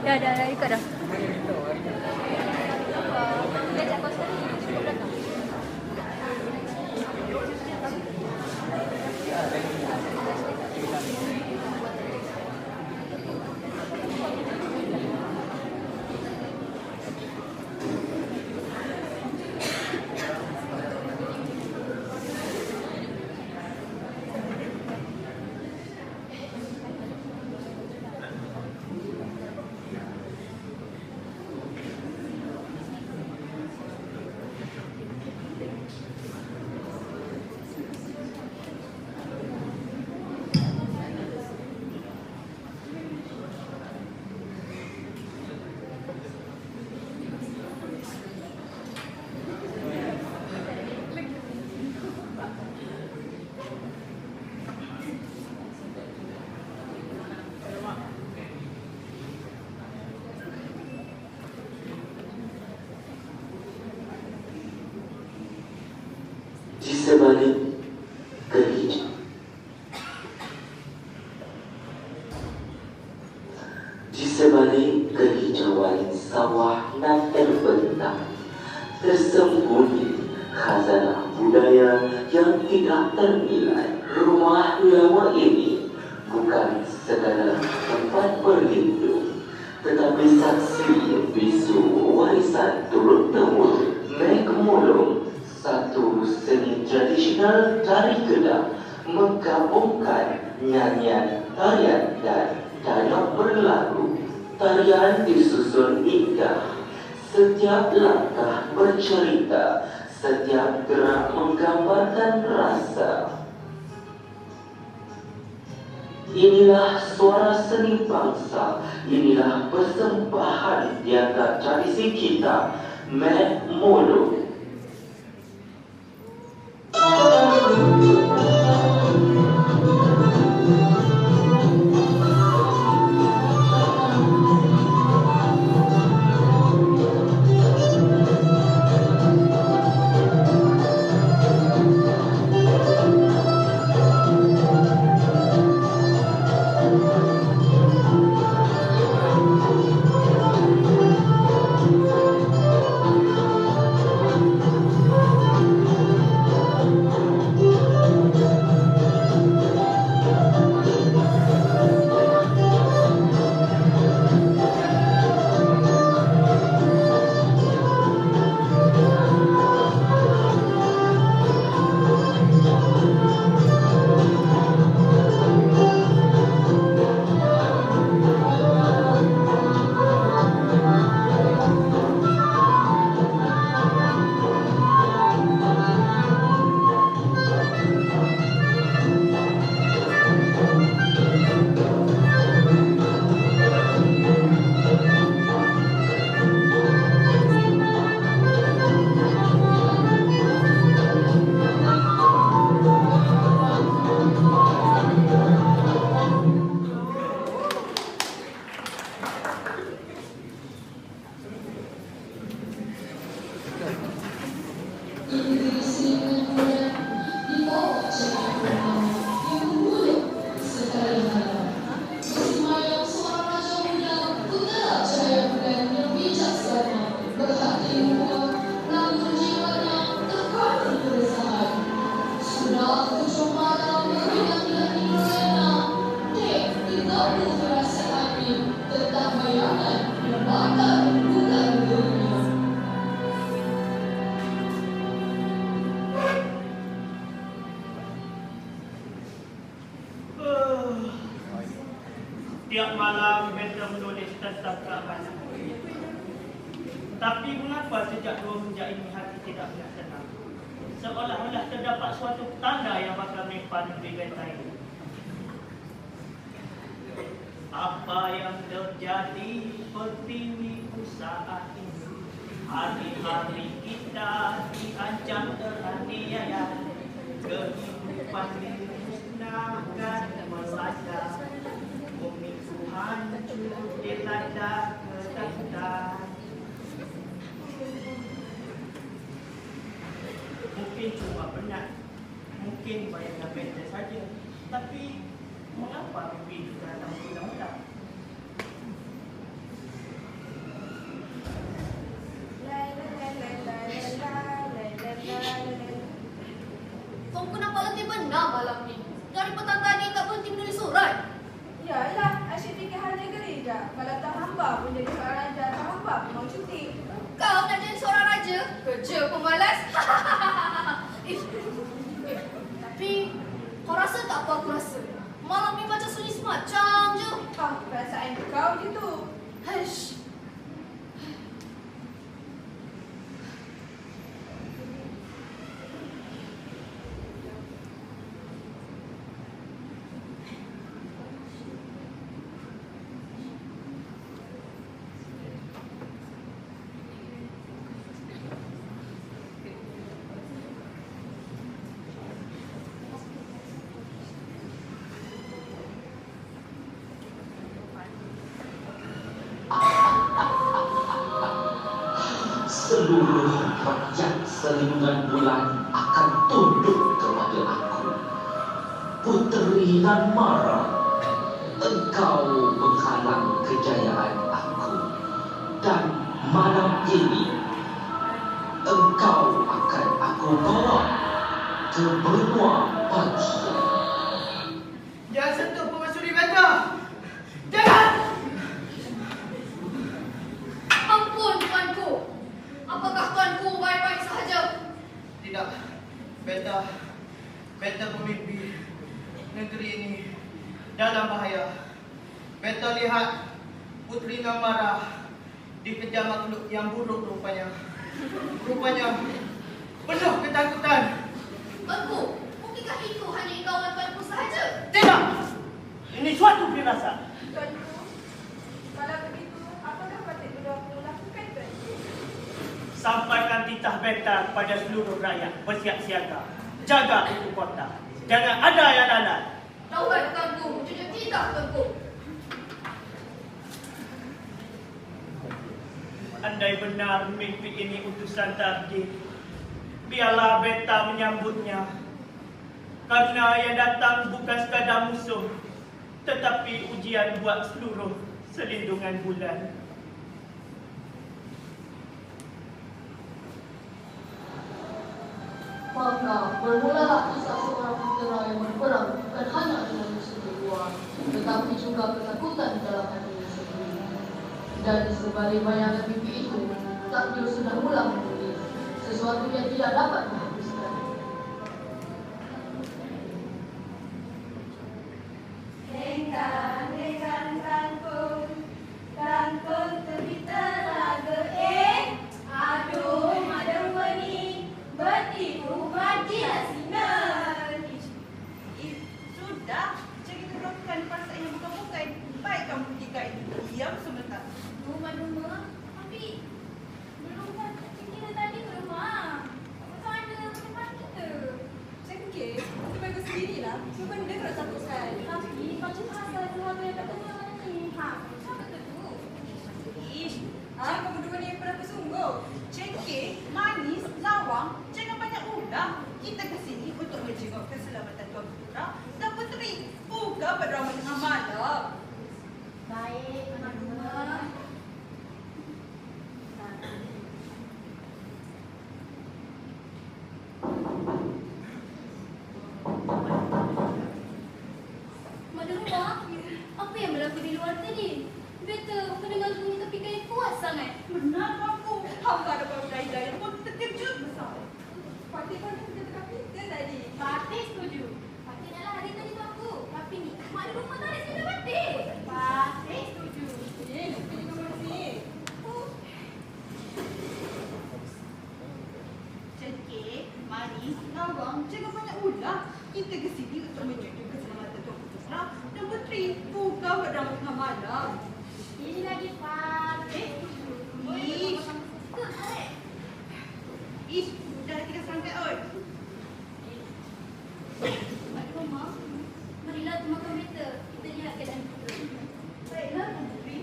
Dah ikut dah. Dia ajak kau sekali. Cukup belakang. Di sebalik kehijauan, di sebalik kehijauan sawah nan terbentang, tersembunyi khazanah budaya yang tidak ternilai. Rumah lama ini bukan sekadar tempat berlindung, tetapi saksi bisu warisan turun-temurun. Mek Mulung, satu seni tradisional dari Kedah, menggabungkan nyanyian, tarian dan dialog berlagu. Tarian disusun indah, setiap langkah bercerita, setiap gerak menggambarkan rasa. Inilah suara seni bangsa, inilah persembahan di antara tradisi kita, Mek Mulung. Tiap malam beta menulis tentang keamanan. Tapi mengapa sejak 2 menjak ini hati tidak pernah tenang? Seolah-olah terdapat suatu tanda yang bakal menimpa negeri beta ini. Apa yang terjadi pertiwiku saat ini? Hari-hari kita diancam teraniaya, kehidupan dimusnahkan melanda. Hancur dilanda ketakutan. Mungkin cuma penat, mungkin bayangan beta saja. Tapi mengapa mimpi itu datang ulang-ulang? Malam ni macam sunyi semacam je. Ah, perasaan kau je tu. Hush. Seluruh rakyat selindungan bulan akan tunduk kepada aku. Puteri nan marah, engkau menghalang kejayaan aku. Dan malam ini, engkau akan aku bawa ke benua bahagia. Jangan sentuh permaisuri Beta! Jangan! Ampun, tuanku. Apakah tuanku baik-baik sahaja? Tidak. Beta pemimpin negeri ini dalam bahaya. Beta lihat Puteri Nang marah dikejar makhluk yang buruk rupanya. Rupanya penuh ketakutan. Tuanku, mungkinkah itu hanya imbauan tuanku sahaja? Tidak! Ini suatu firasat. Tuanku, kalau begitu, apakah patut berdua lakukan, tuanku? Sampaikan titah Beta kepada seluruh rakyat bersiap siaga. Jaga ibu kota. Jangan ada yang lalat. Taubat tuanku, jujur tidak tuanku. Andai benar mimpi ini utusan takdir, biarlah Beta menyambutnya. Karena yang datang bukan sekadar musuh, tetapi ujian buat seluruh selindungan bulan. Maka bermulalah kisah seorang putera yang berperang bukan hanya dengan musuh luar, tetapi juga ketakutan dalam hatinya sendiri. Dan sebalik bayangan mimpi itu, takdir sudah mula menulis sesuatu yang tidak dapat dihapuskan. Hengkang rangkul tepi telaga. Aduh, madam Mani, bertipu bagilah sinar. Sudah, macam kita melakukan perasaan yang bukan-bukan. Baik kamu jika itu diam sebentar. Rumah, tapi belum kan kita tadi ke rumah. Macam mana rumah kita? Cengkeh, itu bagus sendirilah. Cuba benda kalau sabutkan. Tapi macam asal keluarga yang katanya mana ni? Macam betul tu. Ish, kamu dua ni pernah bersungguh. Cengkeh, manis, lawang, jangan banyak ulah. Kita ke sini untuk menjenguk keselamatan Tuan Putera dan Puteri. Bukan berdrama tengah malam. Baik, anak rumah. Madam Rumah, apa yang berlaku di luar tadi? Beta mendengar bunyi tepi kain kuat sangat. Benar aku. Hamba ada baru daya pun terkejut besar. Fatih pun kita kita tadi. Fatih setuju. Fatih adalah hari tadi tu aku. Tapi ni, mak ada rumah tak ada sini Fatih. Fatih setuju. Lupa juga masih. Cengkeh, manis, lawang, jangan banyak ulah. Kita ke sini untuk menjunjung keselamatan Tuan Putera dan Puteri. Bukan berdrama tengah malam. Ini lagi Fatih setuju. Ish. Ke, Arek? Ish, dah kita sampai oi. Mak Rumah, marilah makan beta. Kita lihat keadaan kita. Baiklah, Puteri.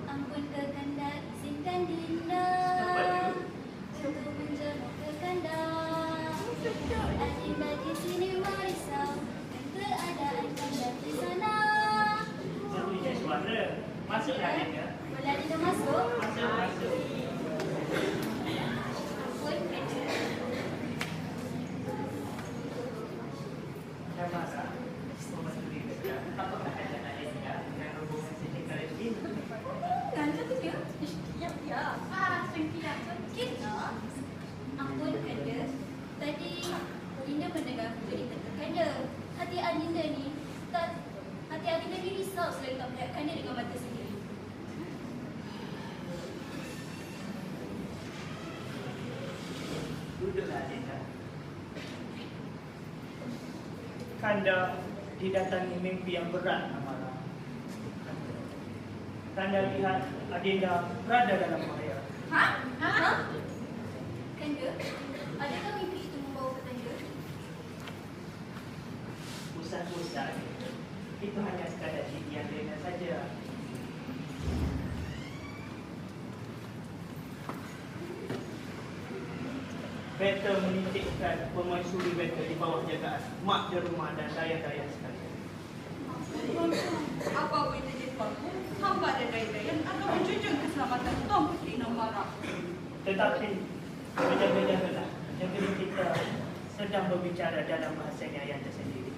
Ampun kekanda, izinkan Dinda untuk menjemput kekanda. Adik bagi sini merisau dan keadaan kanda di sana. Serunya suara. Masuklah ya. Boleh Dinda masuk? Masuk. Ampun. Dah masak. Semua sendiri. Tak pernah ada nak dengan hubungan sini kali ini. Adinda ni, hati Adinda ni risau selain tak melihatkannya dengan mata sendiri. Duduklah Adinda. Kanda didatangi mimpi yang berat, Amara. Kanda lihat Adinda berada dalam bahaya. Ha? Kanda, adakah mimpi itu membawa petanda? Usah-usah. Itu hanya sekadar jijian Lena saja. Beta menitipkan permaisuri beta di bawah jagaan mak di rumah dan daya-daya sekalian. Apa boleh terjadi? Hamba dan daya-daya akan menjunjung keselamatan Tuan Puteri Namara. Tetapi berjaga-jagalah. Jaga kita sedang berbicara dalam bahasanya yang tersendiri.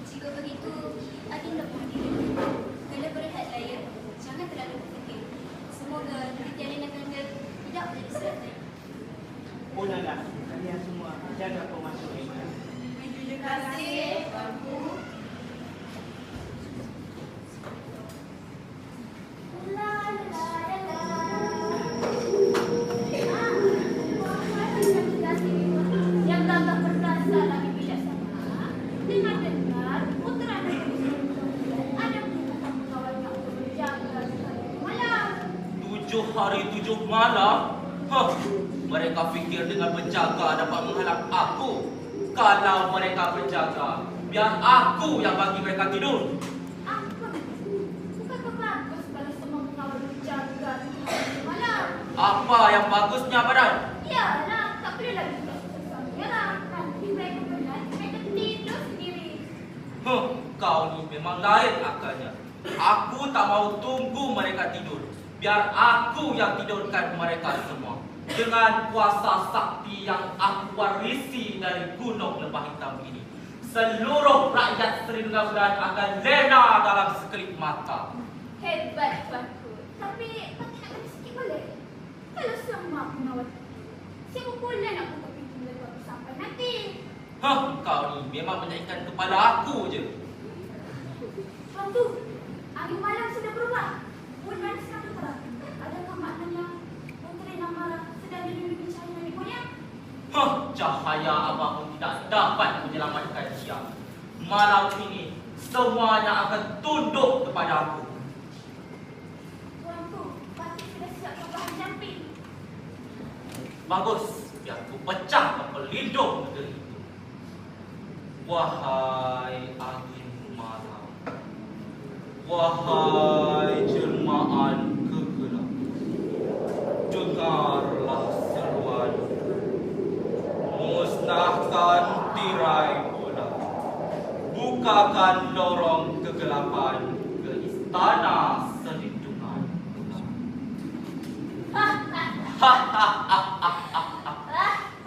Jika begitu, Adinda pun diri. Kanda berehatlah ya. Jangan terlalu berfikir. Semoga titian Kanda tidak menjadi serata. Ulanglah kalian semua jaga permaisuri mana. Terima kasih, Tuanku. Yang tambah perkasa lagi bijaksana. Dengar-dengar putera ada perintah mengawalnya untuk berjaga malam. 7 hari 7 malam? Hah, mereka fikir dengan berjaga dapat menghalang aku. Kalau mereka berjaga, biar aku yang bagi mereka tidur. Apa? Bukankah bagus kalau semua mengawal berjaga malam? Apa yang bagusnya, Badan? Iyalah, tak boleh lagi susah-susah menyerang. Nanti mereka penat, mereka tidur sendiri. Huh, kau ni memang lain akalnya. Aku tak mau tunggu mereka tidur. Biar aku yang tidurkan mereka semua. Dengan kuasa sakti yang aku warisi dari Gunung Lembah Hitam ini, seluruh rakyat Seri Dengar akan lena dalam sekelip mata. Hebat, Tuanku. Tapi, nak kena sikit boleh? Kalau semua pengawal, siapa pula nak buka pintu mereka sampai nanti? Hah, kau ni memang menaikkan kepala aku je. Tuanku, angin malam sudah berubah. Bulan sangat terang. Adakah maknanya Puteri Namara sedang dilindungi cahaya nenek moyang? Hah, cahaya apapun tidak dapat menyelamatkan dia. Malam ini, semuanya akan tunduk kepada aku. Tuanku, pasti sudah siapkan bahan jamping. Bagus, biar aku pecah pelindung negeri itu. Wahai angin malam, wahai jelmaan kegelap, dengarlah seruan, musnahkan tirai bola, bukakan lorong kegelapan ke istana selindungan.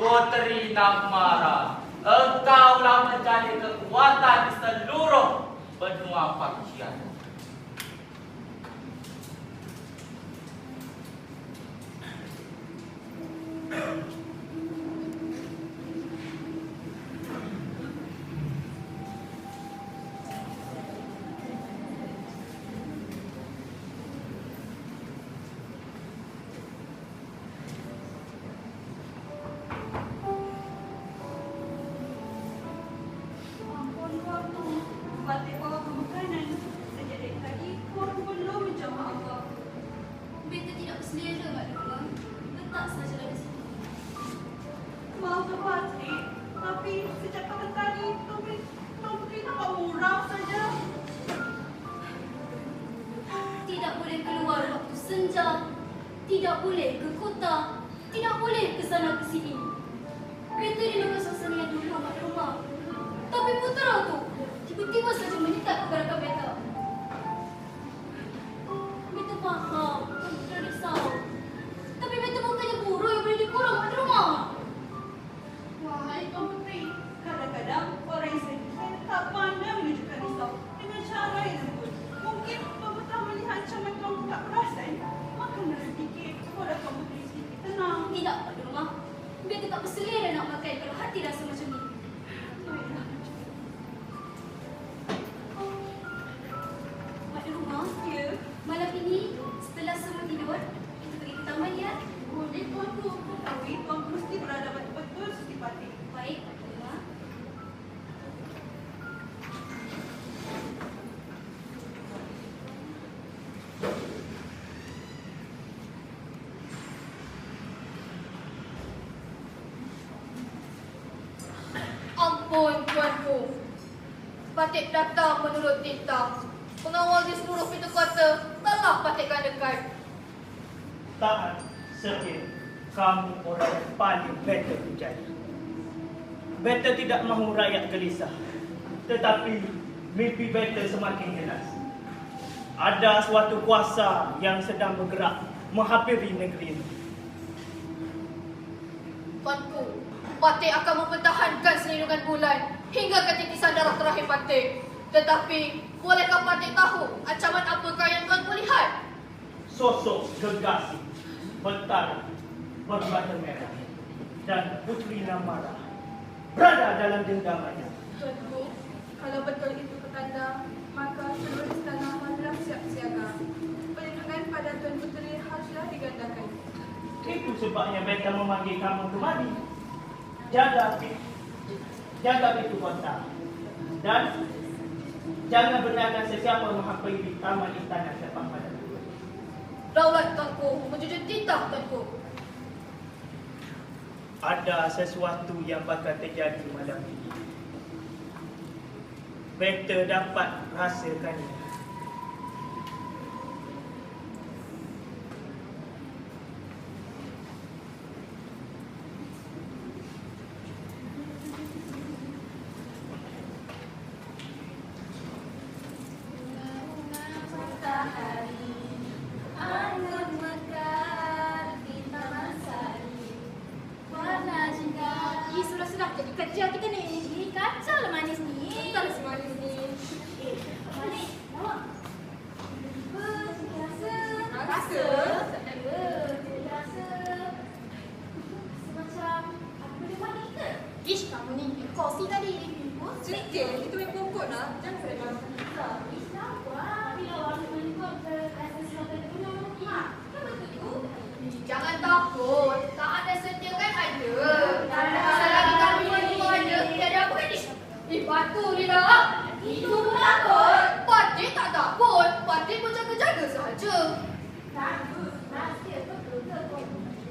Puteri Namara, engkaulah menjadi kekuatan di seluruh benua Pakian. Ampun, Tuanku. Batik bawa pemakanan. Sejak dari tadi, korang belum menjamah apa. Beta tidak berselera, Mak Lima. Letak sajalah di sini. Maaf, Tuan Batik. Tapi sejak pada tadi, Tuan Puteri nampak murah saja. Tidak boleh keluar waktu senja. Tidak boleh ke kota. Tidak boleh ke sana ke sini. Beta rindukan suasana yang dulu, Mak Lima. Tapi putera tu tiba-tiba saja mendekat kepada beta. Beta faham, putera risau. Tapi beta bukannya guru yang boleh dikurang, Mak Lima. Wahai Tuan Puteri, kadang-kadang orang yang sedih tak pandai menunjukkan risau dengan cara yang lembut. Mungkin Tuan Putera melihat ancaman Tuan tak perasan, maka berfikir kepada Tuan Puteri sedikit tenang. Tidak, Mak Lima. Beta tak berselera nak makan kalau hati rasa macam ni. Patik datang menurut titah. Pengawal di seluruh pintu kota telah patikkan dekat. Taat Sergei, kamu orang yang paling better menjadi. Better tidak mahu rakyat gelisah, tetapi mimpi better semakin jelas. Ada suatu kuasa yang sedang bergerak menghampiri negeri ini. Tuanku, Patik akan mempertahankan selindungan bulan hingga ke titisan darah terakhir Patik. Tetapi, bolehkah Patik tahu ancaman apakah yang tuanku lihat? Sosok gegasi, bertarung, berbata merah, dan Putri Namara berada dalam genggamannya. Tuanku, kalau betul itu petanda, maka seluruh istana haruslah siap siaga. Perlindungan pada Tuan Puteri haruslah digandakan. Itu sebabnya beta memanggil kamu kemari. Jaga pintu kota. Dan jangan benarkan sesiapa menghampiri taman istana Sepang pada. Daulat tuanku, menjunjung titah tuanku. Ada sesuatu yang bakal terjadi malam ini. Beta dapat rasakannya. Matahari, angin mekar di taman sari. Warna jingga. Sudah jadi kerja kita ni. Kacau lah manis ni. Kacau lah si manis ni. Manis, awak. Rasa. Rasa? Tak ada. Rasa. Semacam apa dia manis ke? Ish, kamu ni kosi tadi. Sedikit, itu yang pokok lah. Jangan saya bangsa kita. Ish, kenapa? Bila orang menikah ke rasa selatan dulu. Kan betul tu? Jangan takut, tak ada setia kan ada. Selagi kami berdua ada, tiada apa kan ni? Batu ni lah. Itu pun takut. Patik tak takut, Patik berjaga-jaga sahaja. Takut. Rahsia betul ke kau?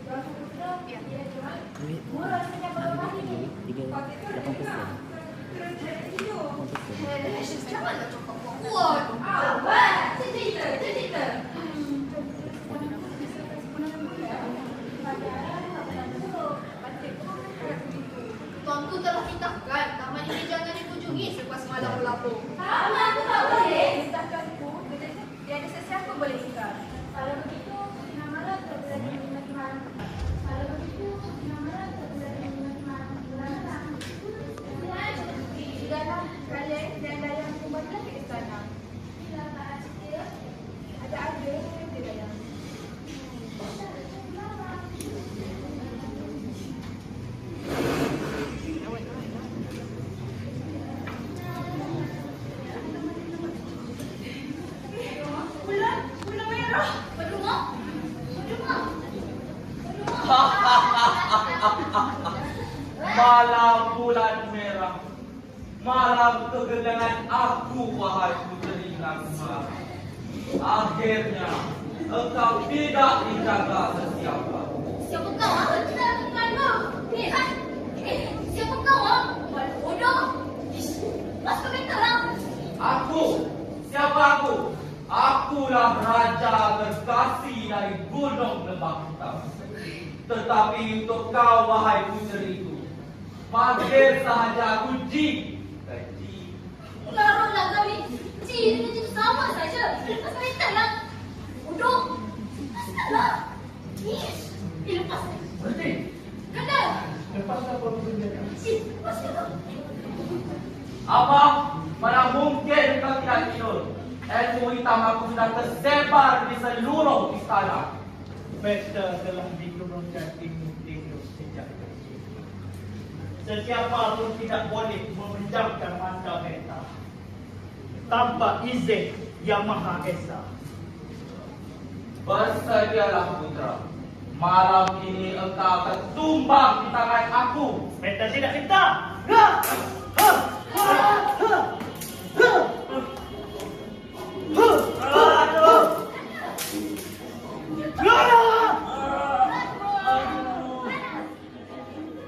Rahsia betul. Biar dia jual. Murah saja berapa ini? Pakai tu ada juga. Terus jadi hidup. Janganlah cakap kuat. Awak. Cerita. Tuanku telah titahkan taman ini jangan dikunjungi selepas malam berlabuh. Sama aku tak boleh. Setakat aku, tiada sesiapa boleh ingkar. Kalau begitu, Namara tak boleh menikmati malam. Kalau begitu, Namara tak boleh menikmati malam. Sudahlah, kalian dan Dayang kembalilah ke istana. Bila tak ada, ada yang ke Dayang. Bulan merah. Berdua? Malam bulan merah, malam kegelangan aku, wahai puteri Namara. Akhirnya engkau tidak dijaga sesiapa. Siapa kau? Kita bukan kau. Siapa kau? Bodoh. Masuk ke kereta lah. Aku, siapa aku? Akulah raja Gergasi dari Gunung Lembah Hitam. Tetapi untuk kau, wahai puteriku, panggil sahaja aku Ji. Larutlah kau ni. Ji dengan Ji sama saja. Masuk kereta lah. Bodoh. Masuklah. Lepas. Berhenti. Kena. Lepas apa benda? Lepas kena. Apa? Mana mungkin kau tidak tidur? Ilmu hitam aku sudah tersebar di seluruh istana. Beta telah diturunkan ilmu sejak kecil. Sesiapa pun tidak boleh memejamkan mata beta tanpa izin Yang Maha Esa. Bersedialah putra. Malam ini engkau akan tumbang di tangan aku. Beta tidak minta.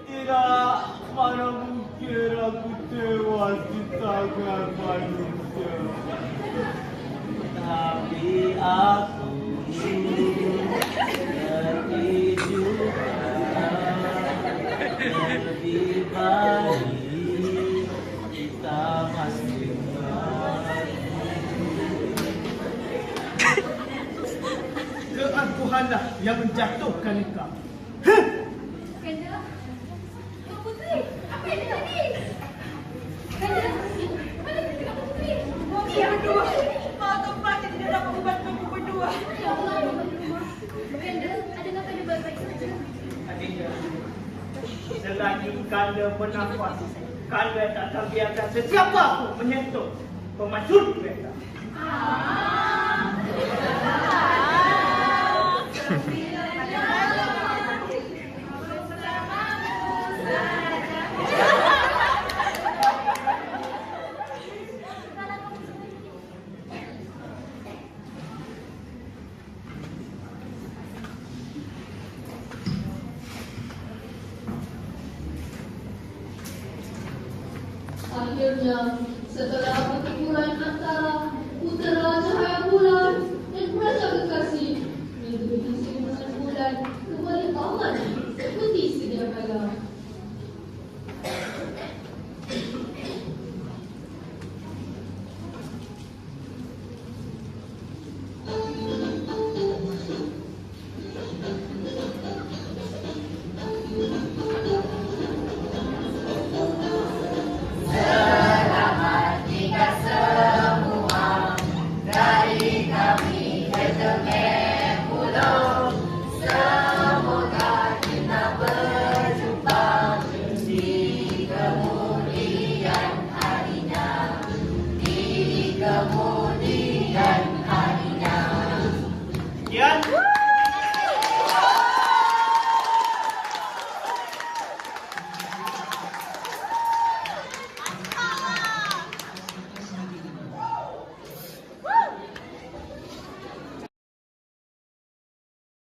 Tidak, mana mungkin aku tewas di tangan Tuhanlah yang menjatuhkan engkau. Kanda, Kak Putri, apa yang terjadi? Kanda, mana Kak Putri? Kami yang berdua. Maaf tempat yang tidak dapat membantu kamu berdua. Ya Allah, Kanda, adakah Kanda baik-baik saja? Adinda, selagi Kanda bernafas, Kanda tak akan biarkan sesiapa pun menyentuh pemaksud mereka. Akhirnya, setelah pertempuran antara putera cahaya bulan dan raja kekasih, negeri siluman bulan kembali aman seperti sedia kala. Sekian